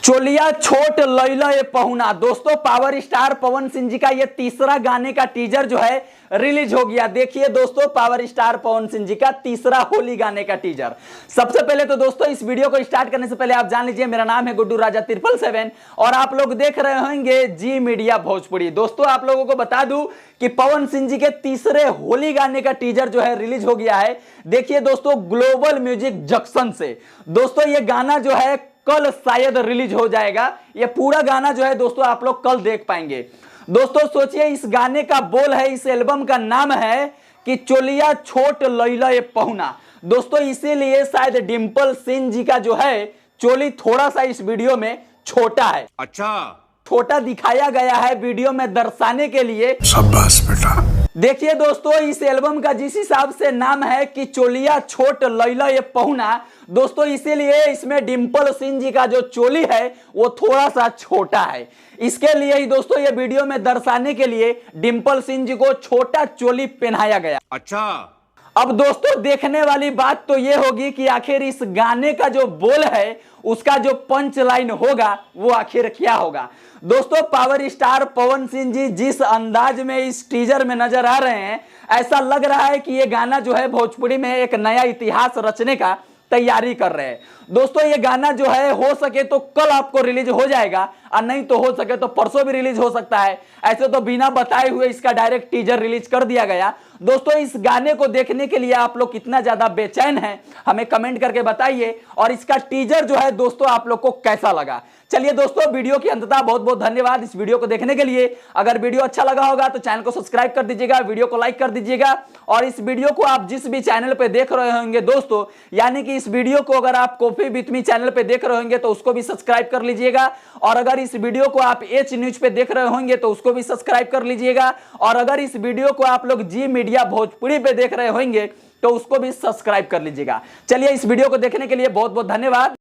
चोलिया छोट लैला ये पहुना। दोस्तों पावर स्टार पवन सिंह जी का ये तीसरा गाने का टीजर जो है रिलीज हो गया। देखिए दोस्तों, पावर स्टार पवन सिंह जी का तीसरा होली गाने का टीजर। सबसे पहले तो दोस्तों इस वीडियो को स्टार्ट करने से पहले आप जान लीजिए, मेरा नाम है गुड्डू राजा 777 और आप लोग देख रहे होंगे जी मीडिया भोजपुरी। दोस्तों आप लोगों को बता दूं कि पवन सिंह जी के तीसरे होली गाने का टीजर जो है रिलीज हो गया है। देखिए दोस्तों, ग्लोबल म्यूजिक जंक्शन से दोस्तों ये गाना जो है कल शायद रिलीज हो जाएगा। ये पूरा गाना जो है दोस्तों आप लोग कल देख पाएंगे। दोस्तों सोचिए, इस गाने का बोल है, इस एल्बम का नाम है कि चोलिया छोट लैला ये पहुना। दोस्तों इसीलिए शायद डिंपल सिंह जी का जो है चोली थोड़ा सा इस वीडियो में छोटा है। अच्छा, छोटा दिखाया गया है वीडियो में दर्शाने के लिए। शाबाश बेटा। देखिए दोस्तों, इस एल्बम का जिस हिसाब से नाम है कि चोलिया छोट लैला ये पहुना, दोस्तों इसीलिए इसमें डिंपल सिंह जी का जो चोली है वो थोड़ा सा छोटा है। इसके लिए ही दोस्तों ये वीडियो में दर्शाने के लिए डिंपल सिंह जी को छोटा चोली पहनाया गया। अच्छा, अब दोस्तों देखने वाली बात तो ये होगी कि आखिर इस गाने का जो बोल है, उसका जो पंच लाइन होगा वो आखिर क्या होगा। दोस्तों पावर स्टार पवन सिंह जी जिस अंदाज में इस टीजर में नजर आ रहे हैं, ऐसा लग रहा है कि ये गाना जो है भोजपुरी में एक नया इतिहास रचने का तैयारी कर रहे हैं। दोस्तों ये गाना जो है हो सके तो कल आपको रिलीज हो जाएगा और नहीं तो हो सके तो परसों भी रिलीज हो सकता है। ऐसे तो बिना बताए हुए इसका डायरेक्ट टीजर रिलीज कर दिया गया। दोस्तों इस गाने को देखने के लिए आप लोग कितना ज्यादा बेचैन हैं हमें कमेंट करके बताइए, और इसका टीजर जो है दोस्तों आप लोग को कैसा लगा। चलिए दोस्तों, वीडियो की अंततः बहुत बहुत धन्यवाद इस वीडियो को देखने के लिए। अगर वीडियो अच्छा लगा होगा तो चैनल को सब्सक्राइब कर दीजिएगा, वीडियो को लाइक कर दीजिएगा, और इस वीडियो को आप जिस भी चैनल पे देख रहे होंगे दोस्तों, यानी कि इस वीडियो को अगर आप कॉफी विथ मी चैनल पे देख रहे होंगे तो उसको भी सब्सक्राइब कर लीजिएगा, और अगर इस वीडियो को आप एच न्यूज पे देख रहे होंगे तो उसको भी सब्सक्राइब कर लीजिएगा, और अगर इस वीडियो को आप लोग जी मीडिया भोजपुरी पे देख रहे होंगे तो उसको भी सब्सक्राइब कर लीजिएगा। चलिए इस वीडियो को देखने के लिए बहुत बहुत धन्यवाद।